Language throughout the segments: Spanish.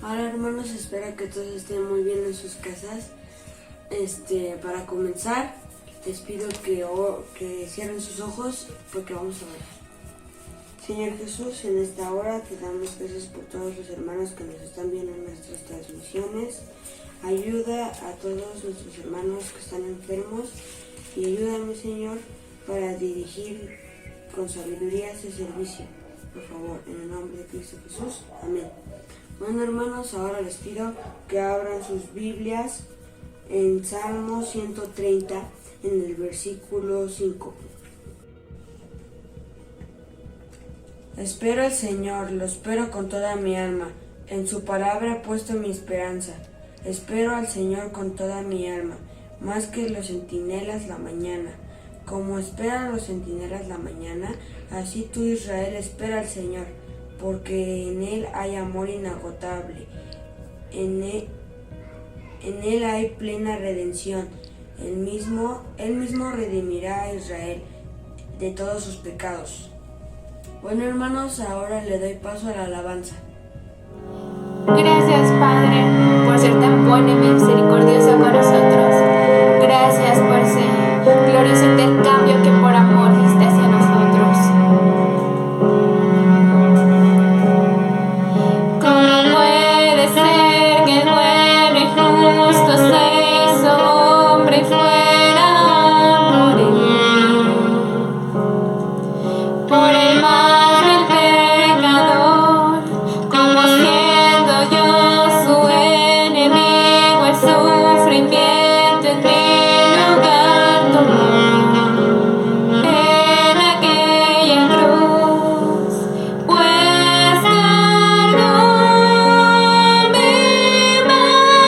Hola hermanos, espero que todos estén muy bien en sus casas. Para comenzar, les pido que cierren sus ojos porque vamos a orar. Señor Jesús, en esta hora te damos gracias por todos los hermanos que nos están viendo en nuestras transmisiones. Ayuda a todos nuestros hermanos que están enfermos y ayúdame, Señor, para dirigir con sabiduría ese servicio. Por favor, en el nombre de Cristo Jesús. Amén. Bueno, hermanos, ahora les pido que abran sus Biblias en Salmo 130, en el versículo 5. Espero al Señor, lo espero con toda mi alma, en su palabra he puesto mi esperanza. Espero al Señor con toda mi alma, más que los centinelas la mañana. Como esperan los centinelas la mañana, así tú, Israel, espera al Señor, porque en Él hay amor inagotable, en Él hay plena redención. Él mismo redimirá a Israel de todos sus pecados. Bueno, hermanos, ahora le doy paso a la alabanza. Gracias, Padre, por ser tan bueno y misericordioso con nosotros. Gracias por ese glorioso intercambio que por amor diste hacia nosotros. ¿Cómo puede ser que el bueno y justo se hizo hombre y fuera por él? Por el más del pecador, como siendo yo su enemigo, el sufrimiento en mi lugar tomó. En aquella cruz, pues cargó mi maldad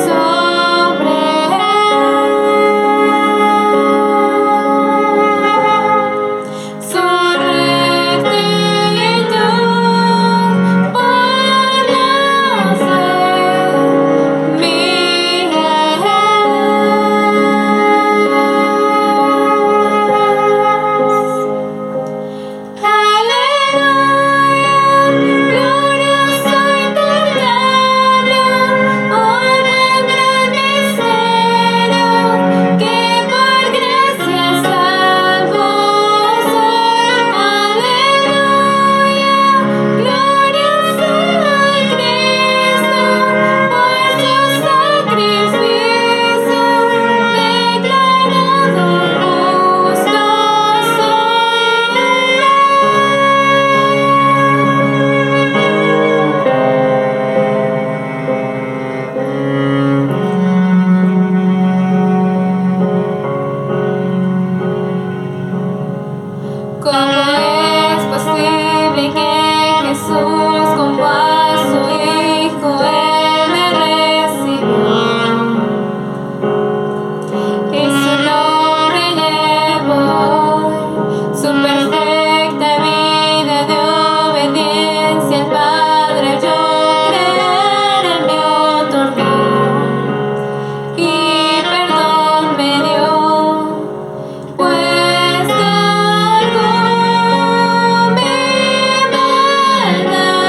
sobre su rectitud por la fe mía. Aleluya, glorioso intercambio, oh gran misterio, que por gracia salvo soy. Aleluya, glorioso Cristo, por su sacrificio, declarado justo soy. ¿Cómo es posible que Jesús, como a su Hijo, Él me recibió? Y su nombre llevó, su perfecta vida de obediencia al Padre yo creer Él me otorgó y perdón me dio, pues cargó mi maldad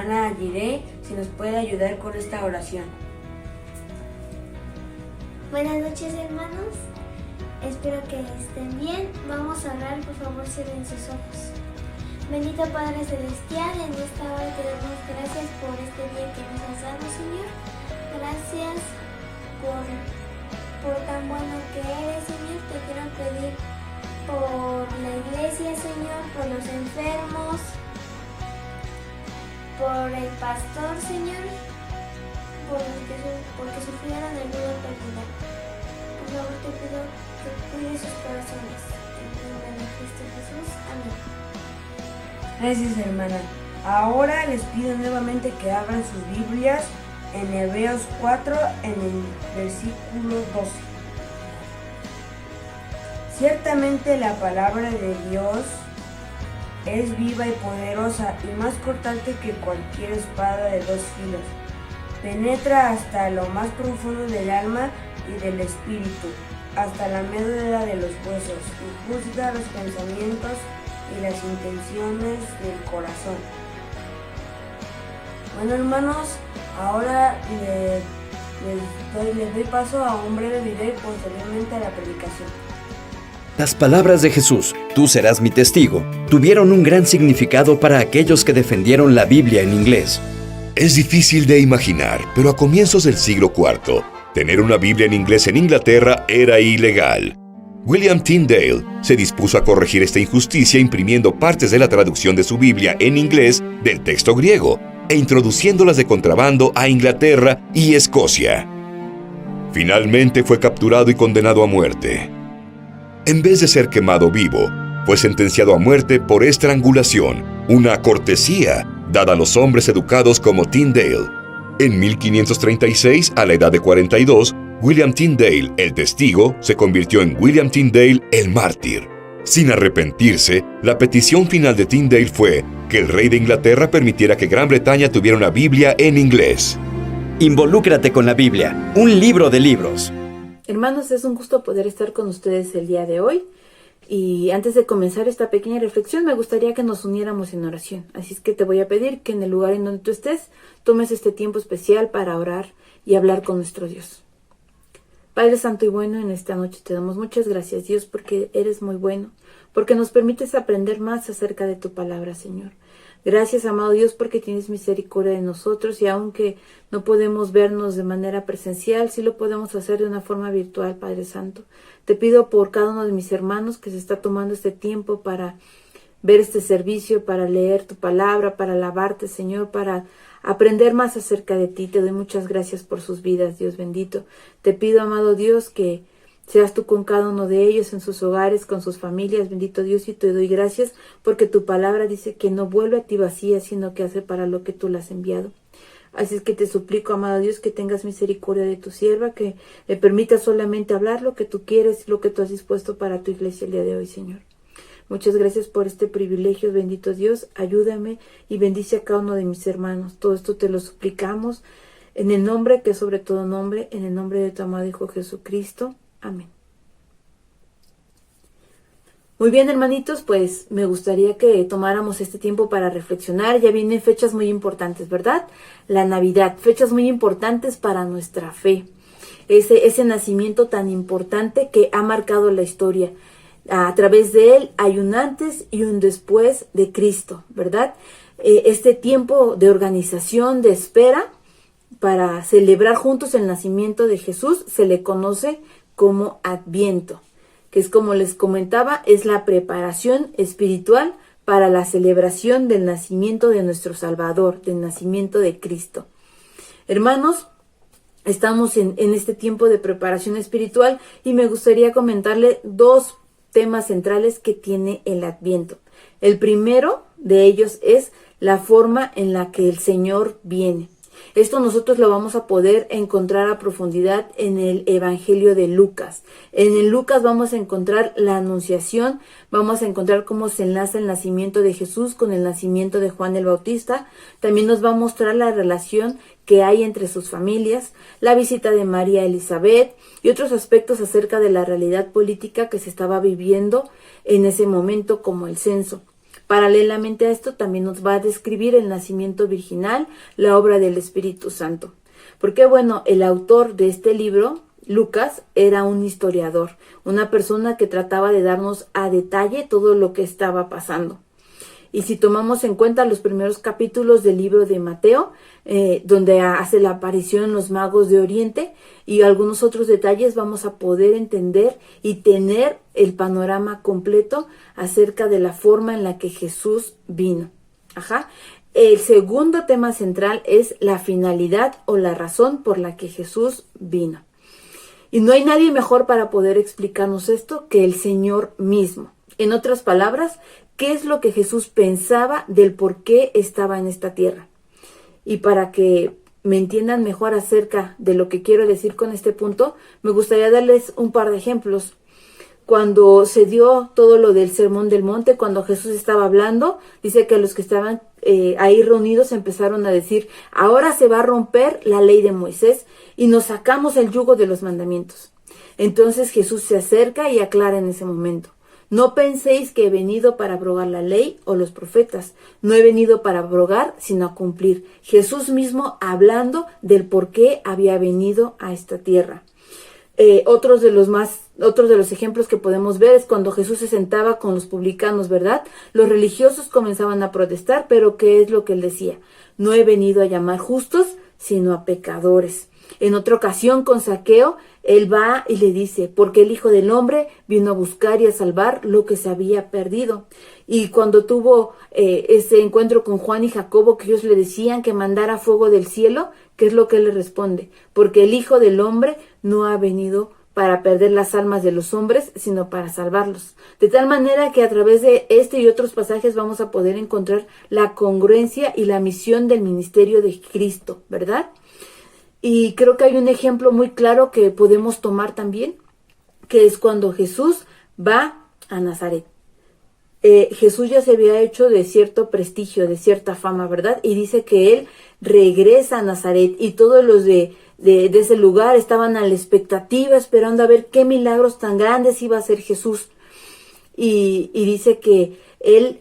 hermana Jiré si nos puede ayudar con esta oración. Buenas noches, hermanos. Espero que estén bien. Vamos a orar, por favor, cierren sus ojos. Bendito Padre Celestial, en esta hora te damos gracias por este día que nos has dado, Señor. Gracias por tan bueno que eres, Señor. Te quiero pedir por la iglesia, Señor, por los enfermos, por el pastor, Señor, porque sufrieron alguna pérdida. Por favor, te pido que cuide sus corazones. En el nombre de Cristo Jesús. Amén. Gracias, hermana. Ahora les pido nuevamente que abran sus Biblias en Hebreos 4, en el versículo 12. Ciertamente la palabra de Dios es viva y poderosa y más cortante que cualquier espada de dos filos. Penetra hasta lo más profundo del alma y del espíritu, hasta la médula de los huesos, y juzga los pensamientos y las intenciones del corazón. Bueno, hermanos, ahora les doy paso a un breve video y posteriormente a la predicación. Las palabras de Jesús, tú serás mi testigo, tuvieron un gran significado para aquellos que defendieron la Biblia en inglés. Es difícil de imaginar, pero a comienzos del siglo IV, tener una Biblia en inglés en Inglaterra era ilegal. William Tyndale se dispuso a corregir esta injusticia imprimiendo partes de la traducción de su Biblia en inglés del texto griego e introduciéndolas de contrabando a Inglaterra y Escocia. Finalmente fue capturado y condenado a muerte. En vez de ser quemado vivo, fue sentenciado a muerte por estrangulación, una cortesía dada a los hombres educados como Tyndale. En 1536, a la edad de 42, William Tyndale, el testigo, se convirtió en William Tyndale, el mártir. Sin arrepentirse, la petición final de Tyndale fue que el rey de Inglaterra permitiera que Gran Bretaña tuviera una Biblia en inglés. Involúcrate con la Biblia, un libro de libros. Hermanos, es un gusto poder estar con ustedes el día de hoy. Y antes de comenzar esta pequeña reflexión, me gustaría que nos uniéramos en oración. Así es que te voy a pedir que en el lugar en donde tú estés, tomes este tiempo especial para orar y hablar con nuestro Dios. Padre Santo y bueno, en esta noche te damos muchas gracias, Dios, porque eres muy bueno, porque nos permites aprender más acerca de tu palabra, Señor. Gracias, amado Dios, porque tienes misericordia de nosotros y aunque no podemos vernos de manera presencial, sí lo podemos hacer de una forma virtual, Padre Santo. Te pido por cada uno de mis hermanos que se está tomando este tiempo para ver este servicio, para leer tu palabra, para alabarte, Señor, para aprender más acerca de ti. Te doy muchas gracias por sus vidas, Dios bendito. Te pido, amado Dios, que seas tú con cada uno de ellos, en sus hogares, con sus familias, bendito Dios, y te doy gracias porque tu palabra dice que no vuelve a ti vacía, sino que hace para lo que tú la has enviado. Así es que te suplico, amado Dios, que tengas misericordia de tu sierva, que le permitas solamente hablar lo que tú quieres, lo que tú has dispuesto para tu iglesia el día de hoy, Señor. Muchas gracias por este privilegio, bendito Dios. Ayúdame y bendice a cada uno de mis hermanos. Todo esto te lo suplicamos en el nombre que es sobre todo nombre, en el nombre de tu amado Hijo Jesucristo. Amén. Muy bien, hermanitos, pues me gustaría que tomáramos este tiempo para reflexionar. Ya vienen fechas muy importantes, ¿verdad? La Navidad, fechas muy importantes para nuestra fe. Ese nacimiento tan importante que ha marcado la historia. A través de él hay un antes y un después de Cristo, ¿verdad? Este tiempo de organización, de espera, para celebrar juntos el nacimiento de Jesús, se le conoce como Adviento, que es, como les comentaba, es la preparación espiritual para la celebración del nacimiento de nuestro Salvador, del nacimiento de Cristo. Hermanos, estamos en este tiempo de preparación espiritual y me gustaría comentarle dos temas centrales que tiene el Adviento. El primero de ellos es la forma en la que el Señor viene. Esto nosotros lo vamos a poder encontrar a profundidad en el Evangelio de Lucas. En el Lucas vamos a encontrar la anunciación, vamos a encontrar cómo se enlaza el nacimiento de Jesús con el nacimiento de Juan el Bautista. También nos va a mostrar la relación que hay entre sus familias, la visita de María a Elizabeth y otros aspectos acerca de la realidad política que se estaba viviendo en ese momento, como el censo. Paralelamente a esto también nos va a describir el nacimiento virginal, la obra del Espíritu Santo. Porque bueno, el autor de este libro, Lucas, era un historiador, una persona que trataba de darnos a detalle todo lo que estaba pasando. Y si tomamos en cuenta los primeros capítulos del libro de Mateo, donde hace la aparición los magos de Oriente y algunos otros detalles, vamos a poder entender y tener el panorama completo acerca de la forma en la que Jesús vino. El segundo tema central es la finalidad o la razón por la que Jesús vino. Y no hay nadie mejor para poder explicarnos esto que el Señor mismo. En otras palabras, ¿qué es lo que Jesús pensaba del por qué estaba en esta tierra? Y para que me entiendan mejor acerca de lo que quiero decir con este punto, me gustaría darles un par de ejemplos. Cuando se dio todo lo del Sermón del Monte, cuando Jesús estaba hablando, dice que los que estaban ahí reunidos empezaron a decir: ahora se va a romper la ley de Moisés y nos sacamos el yugo de los mandamientos. Entonces Jesús se acerca y aclara en ese momento: no penséis que he venido para abrogar la ley o los profetas. No he venido para abrogar, sino a cumplir. Jesús mismo hablando del por qué había venido a esta tierra. Otros de los ejemplos que podemos ver es cuando Jesús se sentaba con los publicanos, ¿verdad? Los religiosos comenzaban a protestar, pero ¿qué es lo que él decía? No he venido a llamar justos, sino a pecadores. En otra ocasión con Zaqueo, él va y le dice: porque el Hijo del Hombre vino a buscar y a salvar lo que se había perdido. Y cuando tuvo ese encuentro con Juan y Jacobo, que ellos le decían que mandara fuego del cielo, ¿qué es lo que él le responde? Porque el Hijo del Hombre no ha venido para perder las almas de los hombres, sino para salvarlos. De tal manera que a través de este y otros pasajes vamos a poder encontrar la congruencia y la misión del ministerio de Cristo, ¿verdad? Y creo que hay un ejemplo muy claro que podemos tomar también, que es cuando Jesús va a Nazaret. Jesús ya se había hecho de cierto prestigio, de cierta fama, ¿verdad? Y dice que él regresa a Nazaret y todos los de ese lugar estaban a la expectativa, esperando a ver qué milagros tan grandes iba a hacer Jesús. Y dice que él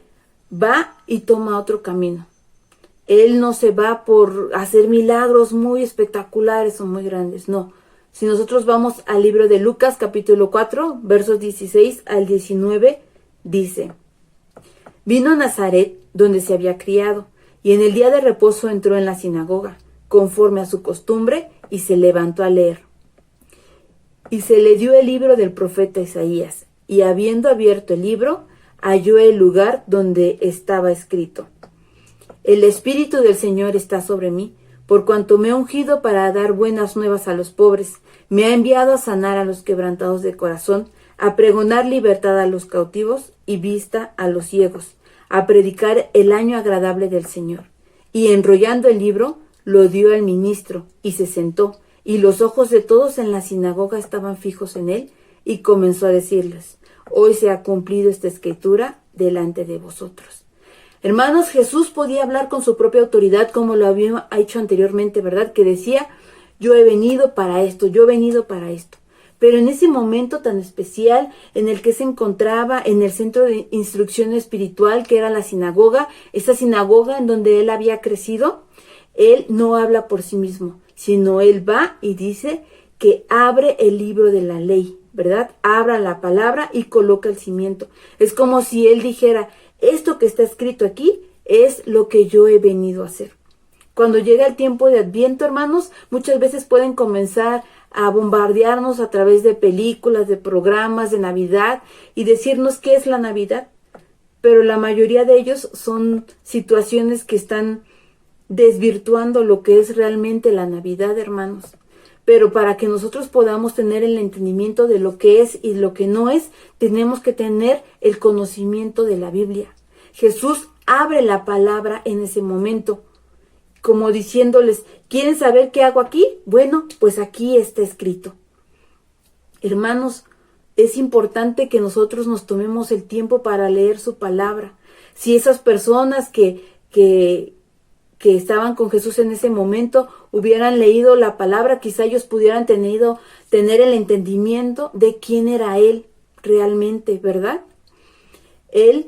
va y toma otro camino. Él no se va por hacer milagros muy espectaculares o muy grandes, no. Si nosotros vamos al libro de Lucas, capítulo 4, versos 16 al 19, dice: vino a Nazaret, donde se había criado, y en el día de reposo entró en la sinagoga, conforme a su costumbre, y se levantó a leer. Y se le dio el libro del profeta Isaías, y habiendo abierto el libro, halló el lugar donde estaba escrito: el Espíritu del Señor está sobre mí, por cuanto me ha ungido para dar buenas nuevas a los pobres, me ha enviado a sanar a los quebrantados de corazón, a pregonar libertad a los cautivos y vista a los ciegos, a predicar el año agradable del Señor. Y enrollando el libro, lo dio al ministro, y se sentó, y los ojos de todos en la sinagoga estaban fijos en él, y comenzó a decirles: hoy se ha cumplido esta escritura delante de vosotros. Hermanos, Jesús podía hablar con su propia autoridad como lo había hecho anteriormente, ¿verdad? Que decía: yo he venido para esto, yo he venido para esto. Pero en ese momento tan especial en el que se encontraba en el centro de instrucción espiritual, que era la sinagoga, esa sinagoga en donde él había crecido, él no habla por sí mismo, sino él va y dice que abre el libro de la ley, ¿verdad? Abra la palabra y coloca el cimiento. Es como si él dijera: esto que está escrito aquí es lo que yo he venido a hacer. Cuando llega el tiempo de Adviento, hermanos, muchas veces pueden comenzar a bombardearnos a través de películas, de programas de Navidad y decirnos qué es la Navidad. Pero la mayoría de ellos son situaciones que están desvirtuando lo que es realmente la Navidad, hermanos. Pero para que nosotros podamos tener el entendimiento de lo que es y lo que no es, tenemos que tener el conocimiento de la Biblia. Jesús abre la palabra en ese momento, como diciéndoles: ¿quieren saber qué hago aquí? Bueno, pues aquí está escrito. Hermanos, es importante que nosotros nos tomemos el tiempo para leer su palabra. Si esas personas que estaban con Jesús en ese momento hubieran leído la palabra, quizá ellos pudieran tener el entendimiento de quién era Él realmente, ¿verdad? Él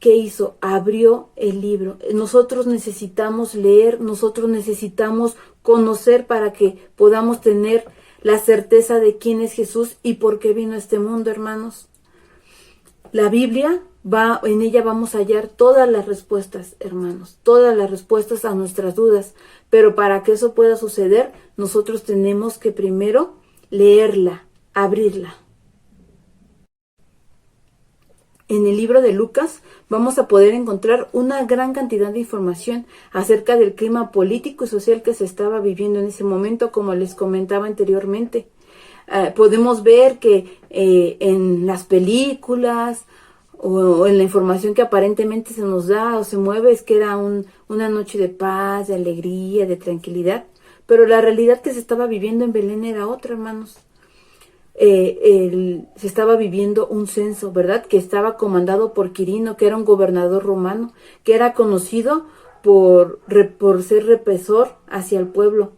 ¿qué hizo? Abrió el libro. Nosotros necesitamos leer, nosotros necesitamos conocer para que podamos tener la certeza de quién es Jesús y por qué vino a este mundo, hermanos. La Biblia en ella vamos a hallar todas las respuestas, hermanos, todas las respuestas a nuestras dudas. Pero para que eso pueda suceder, nosotros tenemos que primero leerla, abrirla. En el libro de Lucas vamos a poder encontrar una gran cantidad de información acerca del clima político y social que se estaba viviendo en ese momento, como les comentaba anteriormente. Podemos ver que en las películas o en la información que aparentemente se nos da o se mueve es que era una noche de paz, de alegría, de tranquilidad, pero la realidad que se estaba viviendo en Belén era otra, hermanos. Se estaba viviendo un censo, ¿verdad? Que estaba comandado por Quirino, que era un gobernador romano, que era conocido por ser represor hacia el pueblo.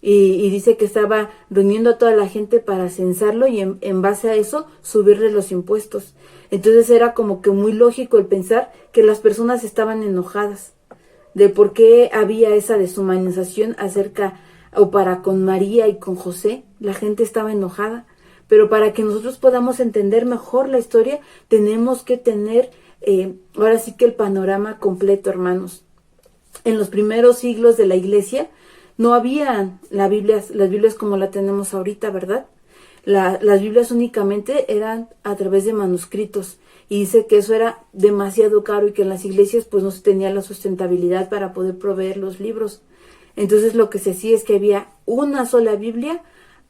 Y dice que estaba reuniendo a toda la gente para censarlo y en base a eso subirle los impuestos. Entonces era como que muy lógico el pensar que las personas estaban enojadas de por qué había esa deshumanización para con María y con José. La gente estaba enojada. Pero para que nosotros podamos entender mejor la historia, tenemos que tener ahora sí que el panorama completo, hermanos. En los primeros siglos de la iglesia no había las Biblias como la tenemos ahorita, ¿verdad? Las Biblias únicamente eran a través de manuscritos. Y dice que eso era demasiado caro y que en las iglesias pues no se tenía la sustentabilidad para poder proveer los libros. Entonces lo que se hacía es que había una sola Biblia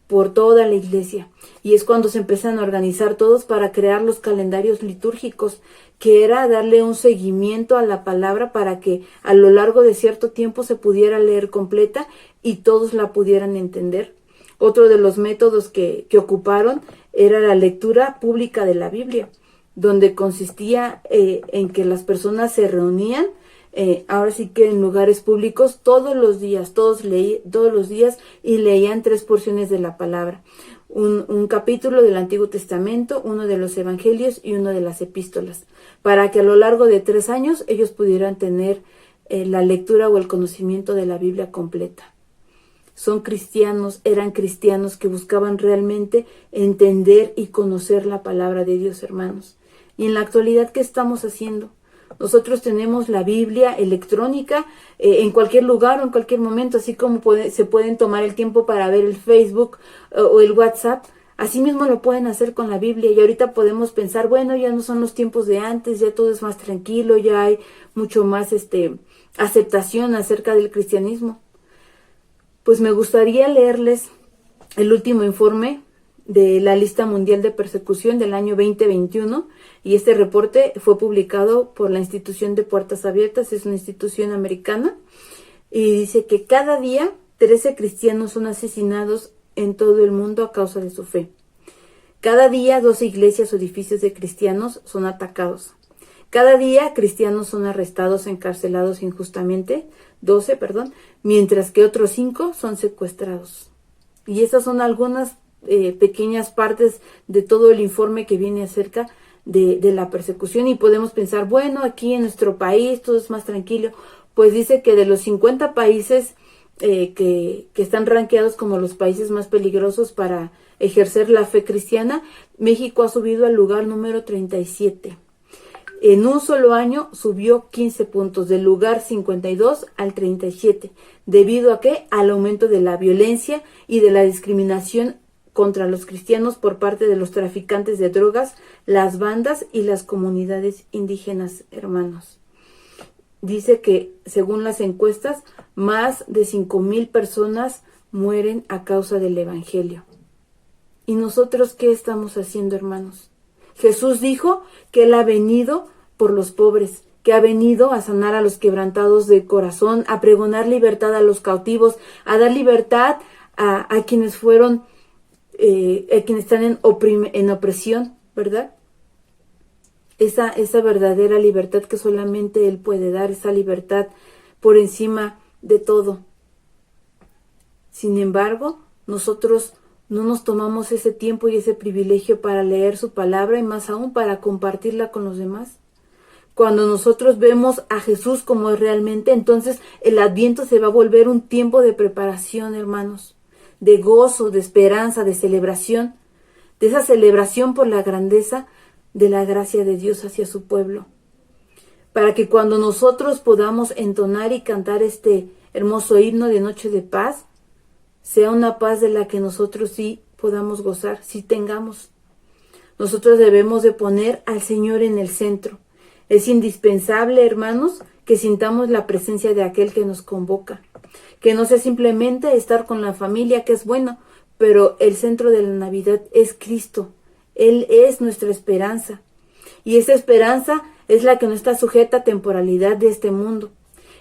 por toda la iglesia. Y es cuando se empiezan a organizar todos para crear los calendarios litúrgicos, que era darle un seguimiento a la palabra para que a lo largo de cierto tiempo se pudiera leer completa y todos la pudieran entender. Otro de los métodos que ocuparon era la lectura pública de la Biblia, donde consistía en que las personas se reunían ahora sí que en lugares públicos todos los días y leían 3 porciones de la palabra, un capítulo del Antiguo Testamento, uno de los Evangelios y uno de las Epístolas, para que a lo largo de 3 años ellos pudieran tener la lectura o el conocimiento de la Biblia completa. Eran cristianos que buscaban realmente entender y conocer la palabra de Dios, hermanos. Y en la actualidad, ¿qué estamos haciendo? Nosotros tenemos la Biblia electrónica en cualquier lugar o en cualquier momento, así como se pueden tomar el tiempo para ver el Facebook o el WhatsApp. Así mismo lo pueden hacer con la Biblia. Y ahorita podemos pensar, bueno, ya no son los tiempos de antes, ya todo es más tranquilo, ya hay mucho más aceptación acerca del cristianismo. Pues me gustaría leerles el último informe de la Lista Mundial de Persecución del año 2021, y este reporte fue publicado por la institución de Puertas Abiertas, es una institución americana, y dice que cada día 13 cristianos son asesinados en todo el mundo a causa de su fe. Cada día 12 iglesias o edificios de cristianos son atacados. Cada día cristianos son arrestados, encarcelados injustamente, 12, mientras que otros 5 son secuestrados. Y esas son algunas pequeñas partes de todo el informe que viene acerca de la persecución, y podemos pensar, bueno, aquí en nuestro país todo es más tranquilo. Pues dice que de los 50 países que están rankeados como los países más peligrosos para ejercer la fe cristiana, México ha subido al lugar número 37. En un solo año subió 15 puntos, del lugar 52 al 37. ¿Debido a qué? Al aumento de la violencia y de la discriminación contra los cristianos por parte de los traficantes de drogas, las bandas y las comunidades indígenas, hermanos. Dice que, según las encuestas, más de 5,000 personas mueren a causa del Evangelio. ¿Y nosotros qué estamos haciendo, hermanos? Jesús dijo que Él ha venido por los pobres, que ha venido a sanar a los quebrantados de corazón, a pregonar libertad a los cautivos, a dar libertad a quienes fueron, a quienes están en opresión, ¿verdad? Esa verdadera libertad que solamente Él puede dar, esa libertad por encima de todo. Sin embargo, nosotros no nos tomamos ese tiempo y ese privilegio para leer su palabra y más aún para compartirla con los demás. Cuando nosotros vemos a Jesús como es realmente, entonces el Adviento se va a volver un tiempo de preparación, hermanos, de gozo, de esperanza, de celebración, de esa celebración por la grandeza de la gracia de Dios hacia su pueblo. Para que cuando nosotros podamos entonar y cantar este hermoso himno de Noche de Paz, sea una paz de la que nosotros sí podamos gozar, sí tengamos. Nosotros debemos de poner al Señor en el centro. Es indispensable, hermanos, que sintamos la presencia de aquel que nos convoca. Que no sea simplemente estar con la familia, que es bueno, pero el centro de la Navidad es Cristo. Él es nuestra esperanza. Y esa esperanza es la que no está sujeta a temporalidad de este mundo.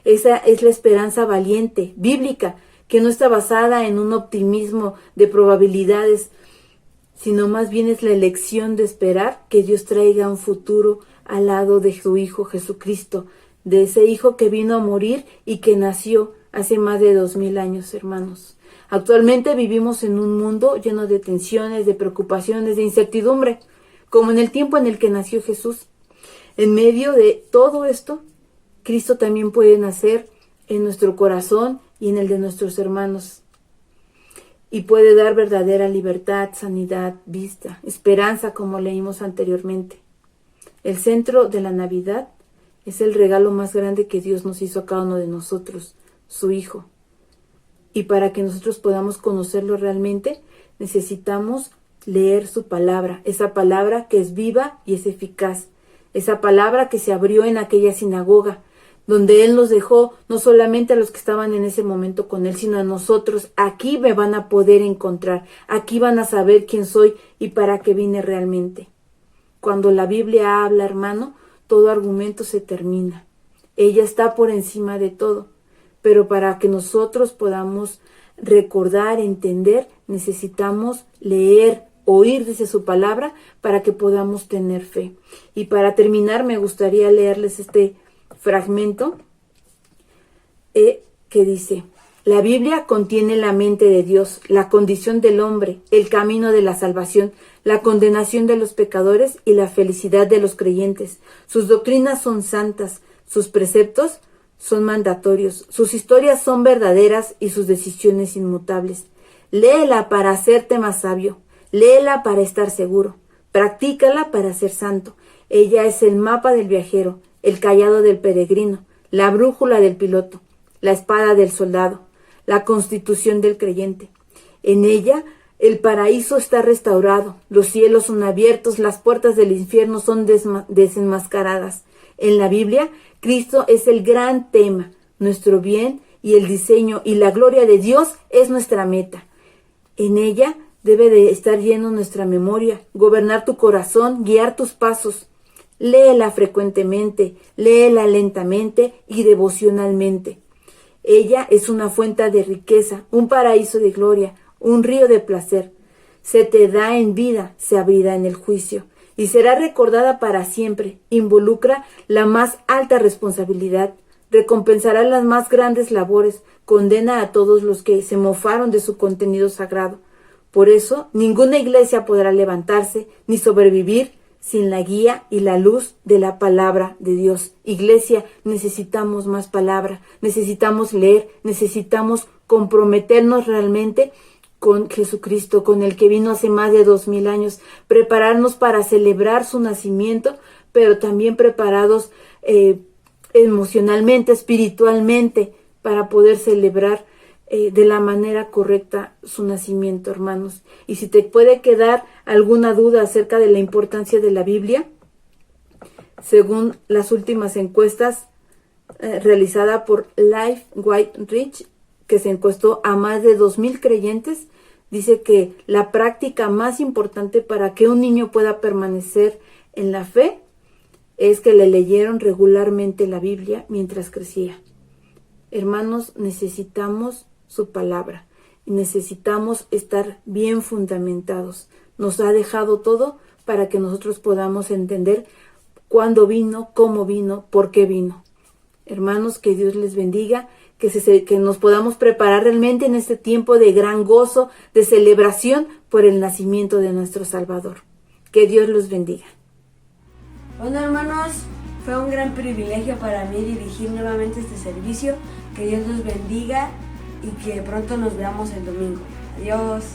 Esa es la esperanza valiente, bíblica, que no está basada en un optimismo de probabilidades, sino más bien es la elección de esperar que Dios traiga un futuro al lado de su Hijo Jesucristo, de ese Hijo que vino a morir y que nació hace más de 2000 años, hermanos. Actualmente vivimos en un mundo lleno de tensiones, de preocupaciones, de incertidumbre, como en el tiempo en el que nació Jesús. En medio de todo esto, Cristo también puede nacer en nuestro corazón y en el de nuestros hermanos. Y puede dar verdadera libertad, sanidad, vista, esperanza, como leímos anteriormente. El centro de la Navidad es el regalo más grande que Dios nos hizo a cada uno de nosotros, su Hijo. Y para que nosotros podamos conocerlo realmente, necesitamos leer su palabra, esa palabra que es viva y es eficaz, esa palabra que se abrió en aquella sinagoga, donde Él nos dejó no solamente a los que estaban en ese momento con Él, sino a nosotros. Aquí me van a poder encontrar, aquí van a saber quién soy y para qué vine realmente. Cuando la Biblia habla, hermano, todo argumento se termina. Ella está por encima de todo, pero para que nosotros podamos recordar, entender, necesitamos leer, oír desde su palabra para que podamos tener fe. Y para terminar, me gustaría leerles este fragmento que dice: la Biblia contiene la mente de Dios, la condición del hombre, el camino de la salvación, la condenación de los pecadores y la felicidad de los creyentes. Sus doctrinas son santas, sus preceptos son mandatorios, sus historias son verdaderas y sus decisiones inmutables. Léela para hacerte más sabio, léela para estar seguro, practícala para ser santo. Ella es el mapa del viajero, el cayado del peregrino, la brújula del piloto, la espada del soldado, la constitución del creyente. En ella el paraíso está restaurado, los cielos son abiertos, las puertas del infierno son desenmascaradas. En la Biblia, Cristo es el gran tema, nuestro bien y el diseño y la gloria de Dios es nuestra meta. En ella debe de estar lleno nuestra memoria, gobernar tu corazón, guiar tus pasos. Léela frecuentemente, léela lentamente y devocionalmente. Ella es una fuente de riqueza, un paraíso de gloria, un río de placer. Se te da en vida, se abrirá en el juicio y será recordada para siempre. Involucra la más alta responsabilidad, recompensará las más grandes labores, condena a todos los que se mofaron de su contenido sagrado. Por eso, ninguna iglesia podrá levantarse ni sobrevivir sin la guía y la luz de la palabra de Dios. Iglesia, necesitamos más palabra, necesitamos leer, necesitamos comprometernos realmente con Jesucristo, con el que vino hace más de 2000 años, prepararnos para celebrar su nacimiento, pero también preparados emocionalmente, espiritualmente, para poder celebrar de la manera correcta su nacimiento, hermanos. Y si te puede quedar alguna duda acerca de la importancia de la Biblia, según las últimas encuestas realizadas por Life White Rich, que se encuestó a más de 2000 creyentes, dice que la práctica más importante para que un niño pueda permanecer en la fe es que le leyeron regularmente la Biblia mientras crecía. Hermanos, necesitamos su palabra y necesitamos estar bien fundamentados. Nos ha dejado todo para que nosotros podamos entender cuándo vino, cómo vino, por qué vino. Hermanos, que Dios les bendiga, que nos podamos preparar realmente en este tiempo de gran gozo, de celebración por el nacimiento de nuestro Salvador. Que Dios los bendiga. Bueno, hermanos, Fue un gran privilegio para mí dirigir nuevamente este servicio. Que Dios los bendiga y que pronto nos veamos el domingo. Adiós.